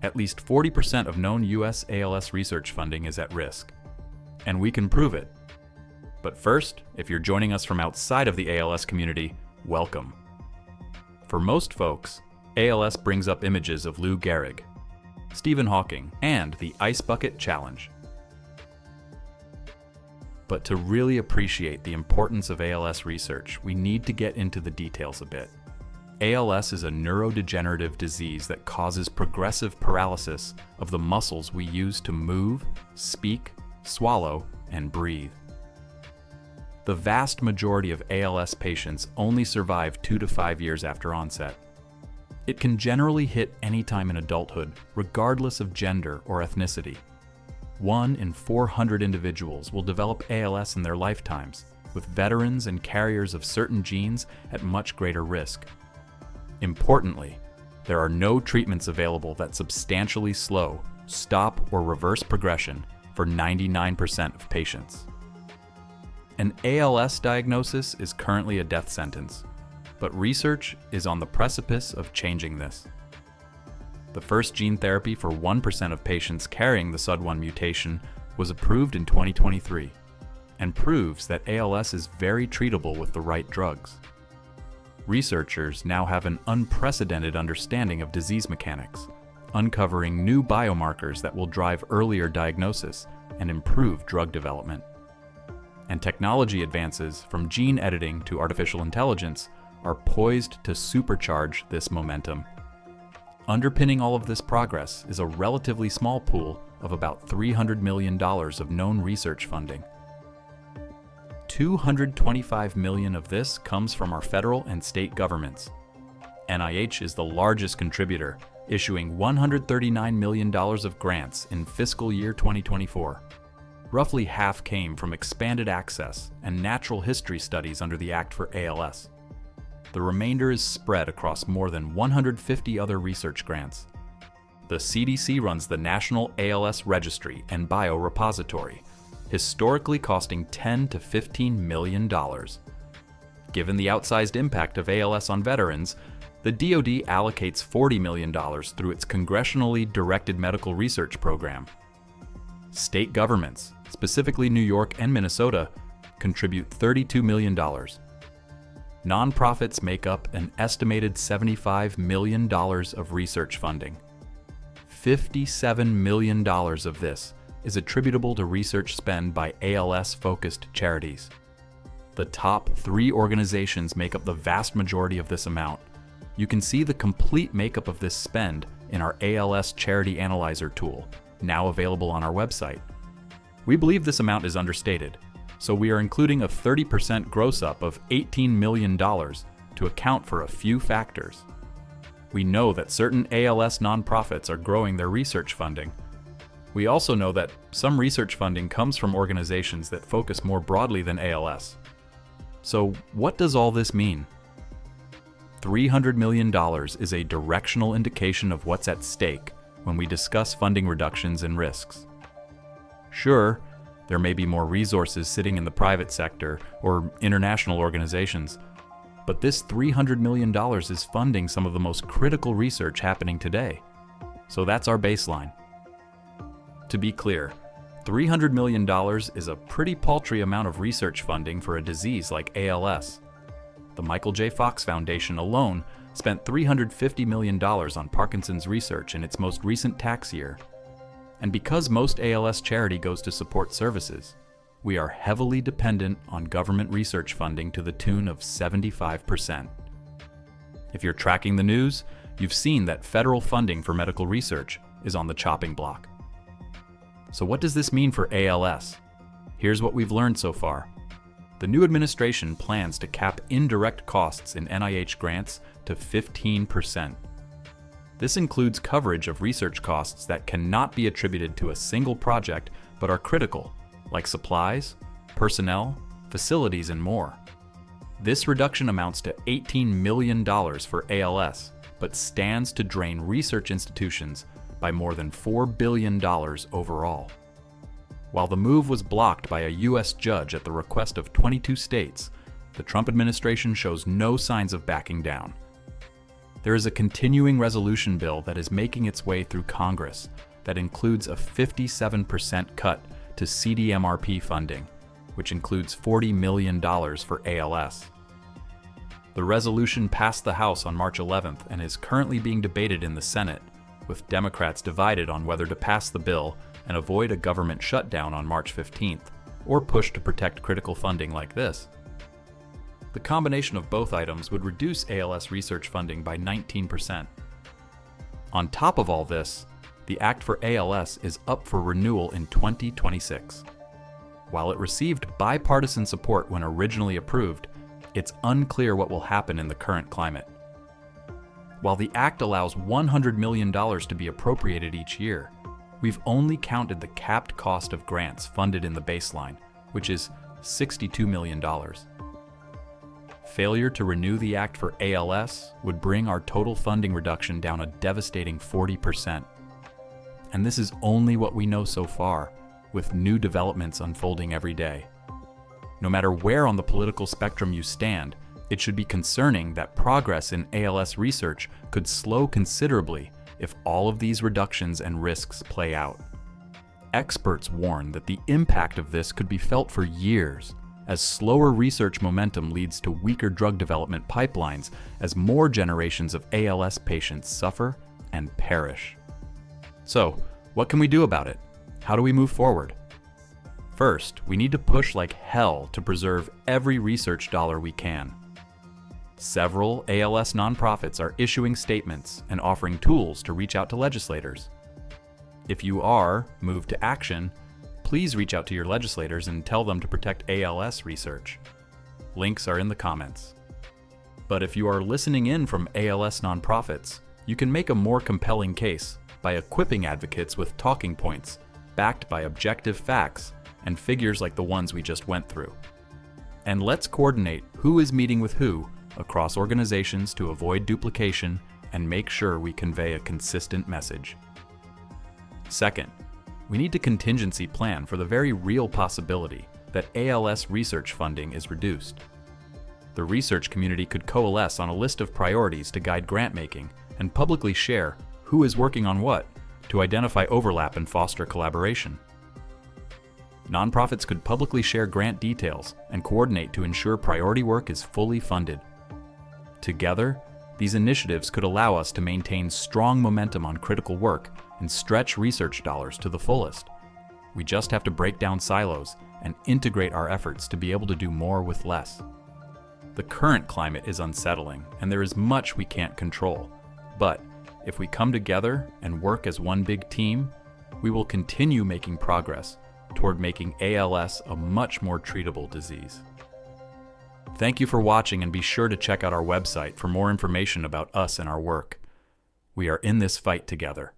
At least 40% of known US ALS research funding is at risk. And we can prove it. But first, if you're joining us from outside of the ALS community, welcome. For most folks, ALS brings up images of Lou Gehrig, Stephen Hawking, and the Ice Bucket Challenge. But to really appreciate the importance of ALS research, we need to get into the details a bit. ALS is a neurodegenerative disease that causes progressive paralysis of the muscles we use to move, speak, swallow, and breathe. The vast majority of ALS patients only survive 2 to 5 years after onset. It can generally hit any time in adulthood, regardless of gender or ethnicity. 1 in 400 individuals will develop ALS in their lifetimes, with veterans and carriers of certain genes at much greater risk. Importantly, there are no treatments available that substantially slow, stop, or reverse progression for 99% of patients. An ALS diagnosis is currently a death sentence, but research is on the precipice of changing this. The first gene therapy for 1% of patients carrying the SUD1 mutation was approved in 2023 and proves that ALS is very treatable with the right drugs. Researchers now have an unprecedented understanding of disease mechanics, uncovering new biomarkers that will drive earlier diagnosis and improve drug development. And technology advances from gene editing to artificial intelligence are poised to supercharge this momentum. Underpinning all of this progress is a relatively small pool of about $300 million of known research funding. $225 million of this comes from our federal and state governments. NIH is the largest contributor, issuing $139 million of grants in fiscal year 2024. Roughly half came from expanded access and natural history studies under the Act for ALS. The remainder is spread across more than 150 other research grants. The CDC runs the National ALS Registry and Biorepository, historically costing $10 to $15 million. Given the outsized impact of ALS on veterans, the DoD allocates $40 million through its congressionally directed medical research program. State governments, specifically New York and Minnesota, contribute $32 million. Nonprofits make up an estimated $75 million of research funding. $57 million of this is attributable to research spend by ALS-focused charities. The top 3 organizations make up the vast majority of this amount. You can see the complete makeup of this spend in our ALS Charity Analyzer tool, now available on our website. We believe this amount is understated, so we are including a 30% gross up of $18 million to account for a few factors. We know that certain ALS nonprofits are growing their research funding. We also know that some research funding comes from organizations that focus more broadly than ALS. So what does all this mean? $300 million is a directional indication of what's at stake when we discuss funding reductions and risks. Sure, there may be more resources sitting in the private sector or international organizations, but this $300 million is funding some of the most critical research happening today. So that's our baseline. To be clear, $300 million is a pretty paltry amount of research funding for a disease like ALS. The Michael J. Fox Foundation alone spent $350 million on Parkinson's research in its most recent tax year. And because most ALS charity goes to support services, we are heavily dependent on government research funding to the tune of 75%. If you're tracking the news, you've seen that federal funding for medical research is on the chopping block. So what does this mean for ALS? Here's what we've learned so far. The new administration plans to cap indirect costs in NIH grants to 15%. This includes coverage of research costs that cannot be attributed to a single project but are critical, like supplies, personnel, facilities, and more. This reduction amounts to $18 million for ALS, but stands to drain research institutions by more than $4 billion overall. While the move was blocked by a U.S. judge at the request of 22 states, the Trump administration shows no signs of backing down. there is a continuing resolution bill that is making its way through Congress that includes a 57% cut to CDMRP funding, which includes $40 million for ALS. The resolution passed the House on March 11th and is currently being debated in the Senate, with Democrats divided on whether to pass the bill and avoid a government shutdown on March 15th, or push to protect critical funding like this. The combination of both items would reduce ALS research funding by 19%. On top of all this, the Act for ALS is up for renewal in 2026. While it received bipartisan support when originally approved, it's unclear what will happen in the current climate. While the Act allows $100 million to be appropriated each year, we've only counted the capped cost of grants funded in the baseline, which is $62 million. Failure to renew the Act for ALS would bring our total funding reduction down a devastating 40%. And this is only what we know so far, with new developments unfolding every day. No matter where on the political spectrum you stand, it should be concerning that progress in ALS research could slow considerably if all of these reductions and risks play out. Experts warn that the impact of this could be felt for years, as slower research momentum leads to weaker drug development pipelines as more generations of ALS patients suffer and perish. So, what can we do about it? How do we move forward? First, we need to push like hell to preserve every research dollar we can. Several ALS nonprofits are issuing statements and offering tools to reach out to legislators. If you are moved to action, please reach out to your legislators and tell them to protect ALS research. Links are in the comments. But if you are listening in from ALS nonprofits, you can make a more compelling case by equipping advocates with talking points backed by objective facts and figures like the ones we just went through. And let's coordinate who is meeting with who across organizations to avoid duplication and make sure we convey a consistent message. Second, we need to contingency plan for the very real possibility that ALS research funding is reduced. The research community could coalesce on a list of priorities to guide grant making and publicly share who is working on what to identify overlap and foster collaboration. Nonprofits could publicly share grant details and coordinate to ensure priority work is fully funded. Together, these initiatives could allow us to maintain strong momentum on critical work and stretch research dollars to the fullest. We just have to break down silos and integrate our efforts to be able to do more with less. The current climate is unsettling, and there is much we can't control. But if we come together and work as one big team, we will continue making progress toward making ALS a much more treatable disease. Thank you for watching, and be sure to check out our website for more information about us and our work. We are in this fight together.